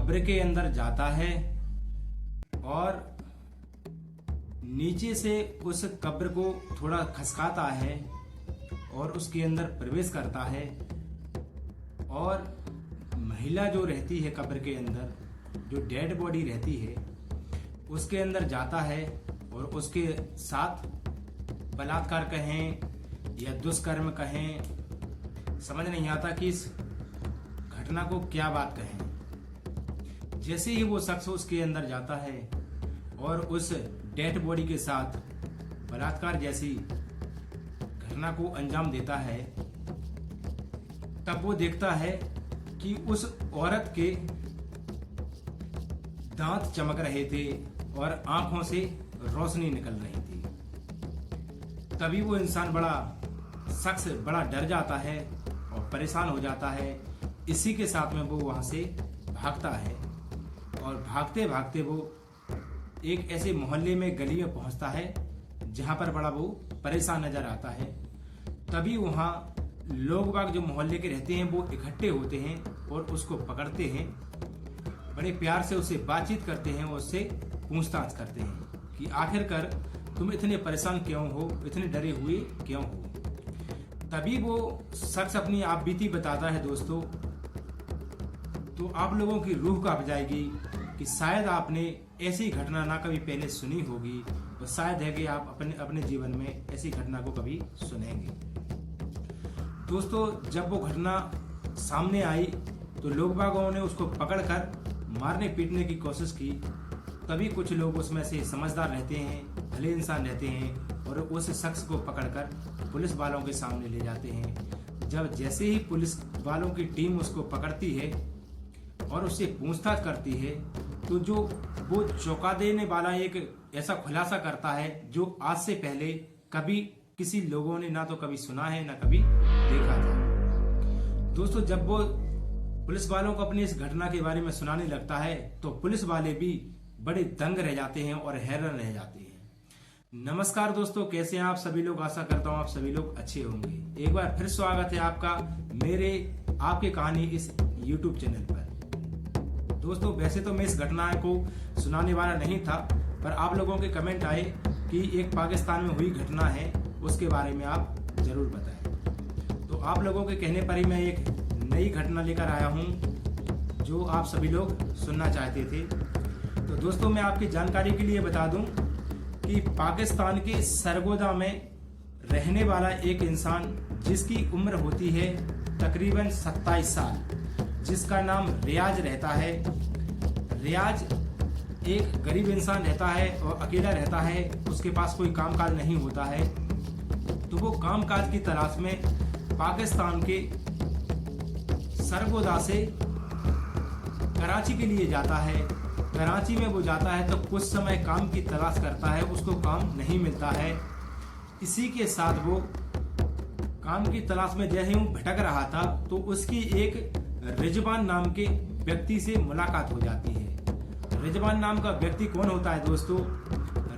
कब्र के अंदर जाता है और नीचे से उस कब्र को थोड़ा खसकाता है और उसके अंदर प्रवेश करता है और महिला जो रहती है कब्र के अंदर, जो डेड बॉडी रहती है, उसके अंदर जाता है और उसके साथ बलात्कार कहें या दुष्कर्म कहें, समझ नहीं आता कि इस घटना को क्या बात कहें। जैसे ही वो शख्स उसके अंदर जाता है और उस डेड बॉडी के साथ बलात्कार जैसी घटना को अंजाम देता है, तब वो देखता है कि उस औरत के दांत चमक रहे थे और आंखों से रोशनी निकल रही थी। तभी वो इंसान शख्स बड़ा डर जाता है और परेशान हो जाता है। इसी के साथ में वो वहां से भागता है और भागते भागते वो एक ऐसे मोहल्ले में, गली में पहुंचता है जहां पर बड़ा वो परेशान नजर आता है। तभी वहां लोग बाग जो मोहल्ले के रहते हैं वो इकट्ठे होते हैं और उसको पकड़ते हैं, बड़े प्यार से उससे बातचीत करते हैं और उससे पूछताछ करते हैं कि आखिरकार तुम इतने परेशान क्यों हो, इतने डरे हुए क्यों हो। तभी वो शख्स अपनी आप बीती बताता है दोस्तों, तो आप लोगों की रूह कांप जाएगी कि शायद आपने ऐसी घटना ना कभी पहले सुनी होगी और शायद है कि आप अपने जीवन में ऐसी घटना को कभी सुनेंगे। दोस्तों, जब वो घटना सामने आई तो लोग बागों ने उसको पकड़कर मारने पीटने की कोशिश की। तभी कुछ लोग उसमें से समझदार रहते हैं, भले इंसान रहते हैं और उस शख्स को पकड़कर पुलिस वालों के सामने ले जाते हैं। जब जैसे ही पुलिस वालों की टीम उसको पकड़ती है और उससे पूछताछ करती है, तो जो वो चौंका देने वाला एक ऐसा खुलासा करता है जो आज से पहले कभी किसी लोगों ने ना तो कभी सुना है ना कभी देखा था। दोस्तों, जब वो पुलिस वालों को अपनी इस घटना के बारे में सुनाने लगता है तो पुलिस वाले भी बड़े दंग रह जाते हैं और हैरान रह जाते हैं। नमस्कार दोस्तों, कैसे हैं आप सभी लोग? आशा करता हूं आप सभी लोग अच्छे होंगे। एक बार फिर स्वागत है आपका मेरे आपके कहानी इस YouTube चैनल पर। दोस्तों, वैसे तो मैं इस घटना को सुनाने वाला नहीं था, पर आप लोगों के कमेंट आए कि एक पाकिस्तान में हुई घटना है, उसके बारे में आप जरूर बताएं। तो आप लोगों के कहने पर ही मैं एक नई घटना लेकर आया हूं जो आप सभी लोग सुनना चाहते थे। तो दोस्तों, मैं आपकी जानकारी के लिए बता दूं कि पाकिस्तान के सरगोदा में रहने वाला एक इंसान जिसकी उम्र होती है तकरीबन 27 साल, जिसका नाम रियाज रहता है। रियाज एक गरीब इंसान रहता है और अकेला रहता है, उसके पास कोई कामकाज नहीं होता है। तो वो कामकाज की तलाश में पाकिस्तान के सरगोदा से कराची के लिए जाता है। कराची में वो जाता है तो कुछ समय काम की तलाश करता है, उसको काम नहीं मिलता है। इसी के साथ वो काम की तलाश में जैसे यूं भटक रहा था तो उसकी एक रिजवान नाम के व्यक्ति से मुलाकात हो जाती है। रिजवान नाम का व्यक्ति कौन होता है दोस्तों?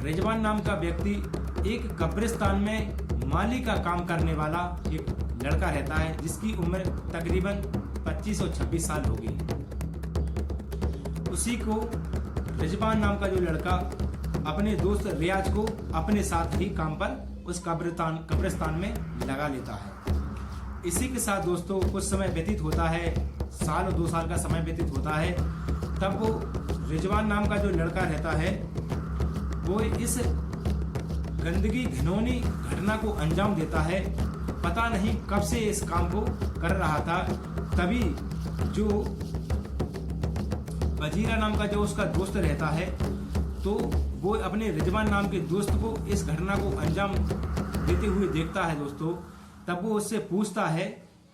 रिजवान नाम का व्यक्ति एक कब्रिस्तान में माली का काम करने वाला एक लड़का रहता है, जिसकी उम्र तकरीबन 25 और 26 साल होगी। उसी को रिजवान नाम का जो लड़का अपने दोस्त रियाज को अपने साथ ही काम पर उस कब्रिस्तान में लगा लेता है। इसी के साथ दोस्तों कुछ समय व्यतीत होता है, साल और 2 साल का समय व्यतीत होता है। तब वो रिजवान नाम का जो लड़का रहता है वो इस गंदगी घिनौनी घटना को अंजाम देता है। पता नहीं कब से इस काम को कर रहा था। तभी जो वजीरा नाम का जो उसका दोस्त रहता है, तो वो अपने रिजवान नाम के दोस्त को इस घटना को अंजाम देते हुए देखता है दोस्तों। तब वो उससे पूछता है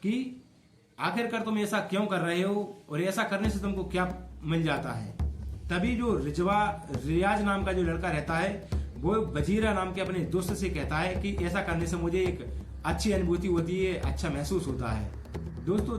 कि आखिरकार तुम ऐसा क्यों कर रहे हो और ऐसा करने से तुमको क्या मिल जाता है। तभी जो रियाज नाम का जो लड़का रहता है वो वजीरा नाम के अपने दोस्त से कहता है कि ऐसा करने से मुझे एक अच्छी अनुभूति होती है, अच्छा महसूस होता है। दोस्तों,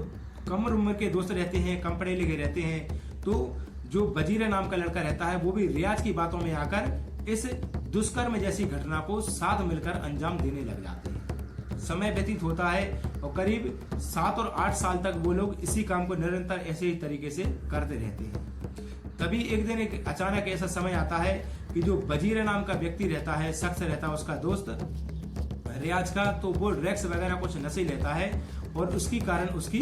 कम उम्र के दोस्त रहते हैं, कम पढ़े लिखे रहते हैं, तो जो वजीरा नाम का लड़का रहता है वो भी रियाज की बातों में आकर इस दुष्कर्म जैसी घटना को साथ मिलकर अंजाम देने लग जाते हैं। समय व्यतीत होता है और करीब 7 और 8 साल तक वो लोग इसी काम को निरंतर ऐसे ही तरीके से करते रहते हैं। तभी एक दिन एक अचानक ऐसा समय आता है कि जो वजीर नाम का व्यक्ति रहता है, शख्स रहता है, उसका दोस्त रियाज का, तो वो ड्रग्स वगैरह कुछ नशे लेता है और उसकी कारण उसकी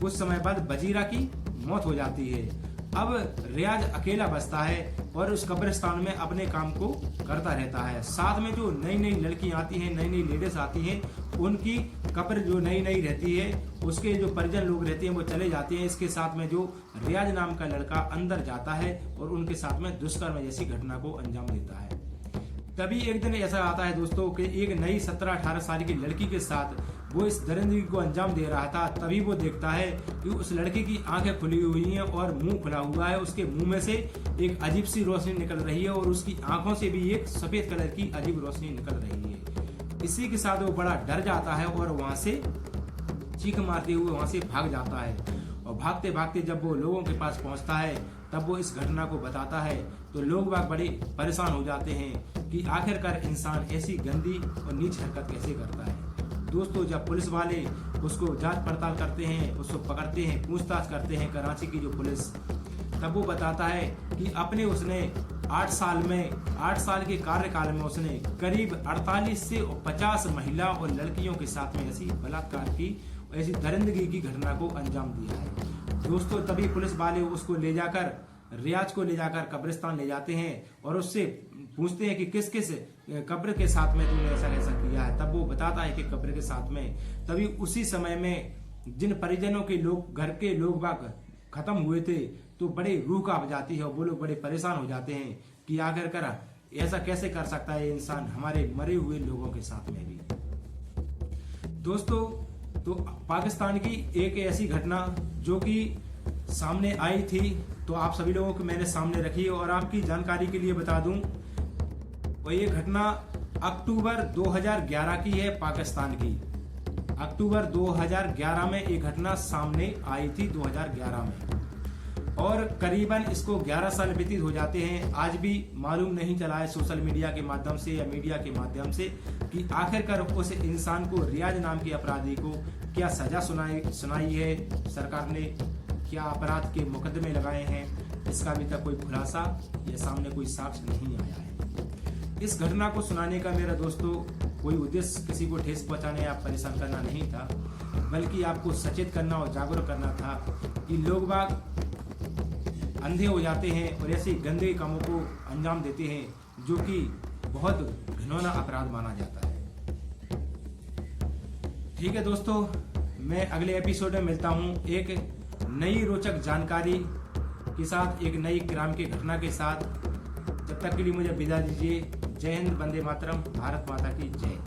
कुछ समय बाद वजीरा की मौत हो जाती है। अब रियाज अकेला बचता है और उस कब्रिस्तान में अपने काम को करता रहता है। साथ में जो नई नई लड़कियां आती हैं, नई नई लेडीज आती हैं, उनकी कब्र जो नई नई रहती है, उसके जो परिजन लोग रहते हैं वो चले जाते हैं। इसके साथ में जो रियाज नाम का लड़का अंदर जाता है और उनके साथ में दुष्कर्म जैसी घटना को अंजाम देता है। तभी एक दिन ऐसा आता है दोस्तों कि एक नई 17-18 साल की लड़की के साथ वो इस दरिंदगी को अंजाम दे रहा था। तभी वो देखता है कि उस लड़की की आंखें खुली हुई हैं और मुंह खुला हुआ है। उसके मुंह में से एक अजीब सी रोशनी निकल रही है और उसकी आंखों से भी एक सफेद कलर की अजीब रोशनी निकल रही है। इसी के साथ वो बड़ा डर जाता है और वहां से चीख मारते हुए वहां से भाग जाता है। और भागते भागते जब वो लोगों के पास पहुंचता है तब वो इस घटना को बताता है तो लोग बाग बड़े परेशान हो जाते हैं कि आखिरकार इंसान ऐसी गंदी और नीच हरकत कैसे करता है। दोस्तों, जब पुलिस वाले उसको जांच पड़ताल करते हैं, उसको पकड़ते हैं, पूछताछ करते हैं कराची की जो पुलिस, तब वो बताता है कि अपने उसने 8 साल के कार्यकाल में उसने करीब 48 से 50 महिला और लड़कियों के साथ में ऐसी बलात्कार की, ऐसी दरिंदगी की घटना को अंजाम दिया है। दोस्तों, तभी पुलिस वाले उसको रियाज को ले जाकर कब्रिस्तान ले जाते हैं और उससे पूछते हैं कि किस किस कब्र के साथ में तूने ऐसा किया है। तब वो बताता है कि कब्र के साथ में। तभी उसी समय में जिन परिजनों के लोग, घर के लोग बाग खत्म हुए थे, तो बड़े रूह कांप जाती है और वो लोग बड़े परेशान हो जाते हैं कि आखिरकार ऐसा कैसे कर सकता है इंसान हमारे मरे हुए लोगों के साथ में भी। दोस्तों, तो पाकिस्तान की एक ऐसी घटना जो कि सामने आई थी, तो आप सभी लोगों को मैंने सामने रखी और आपकी जानकारी के लिए बता दूं, और ये घटना अक्टूबर 2011 की है, पाकिस्तान की। अक्टूबर 2011 में ये घटना सामने आई थी, 2011 में, और करीबन इसको 11 साल व्यतीत हो जाते हैं। आज भी मालूम नहीं चला है सोशल मीडिया के माध्यम से या मीडिया के माध्यम से कि आखिरकार उस इंसान को, रियाज नाम के अपराधी को, क्या सजा सुनाई है सरकार ने, क्या अपराध के मुकदमे लगाए हैं, इसका अभी तक कोई खुलासा या सामने कोई साक्ष्य नहीं आया है। इस घटना को सुनाने का मेरा दोस्तों कोई उद्देश्य किसी को ठेस पहुंचाने या परेशान करना नहीं था, बल्कि आपको सचेत करना और जागरूक करना था कि लोग बाग अंधे हो जाते हैं और ऐसे गंदे कामों को अंजाम देते हैं जो कि बहुत घिनौना अपराध माना जाता है। ठीक है दोस्तों, मैं अगले एपिसोड में मिलता हूं एक नई रोचक जानकारी के साथ, एक नई क्राइम की घटना के साथ। जब तक के लिए मुझे विदा दीजिए। जय हिंद, वंदे मातरम, भारत माता की जय।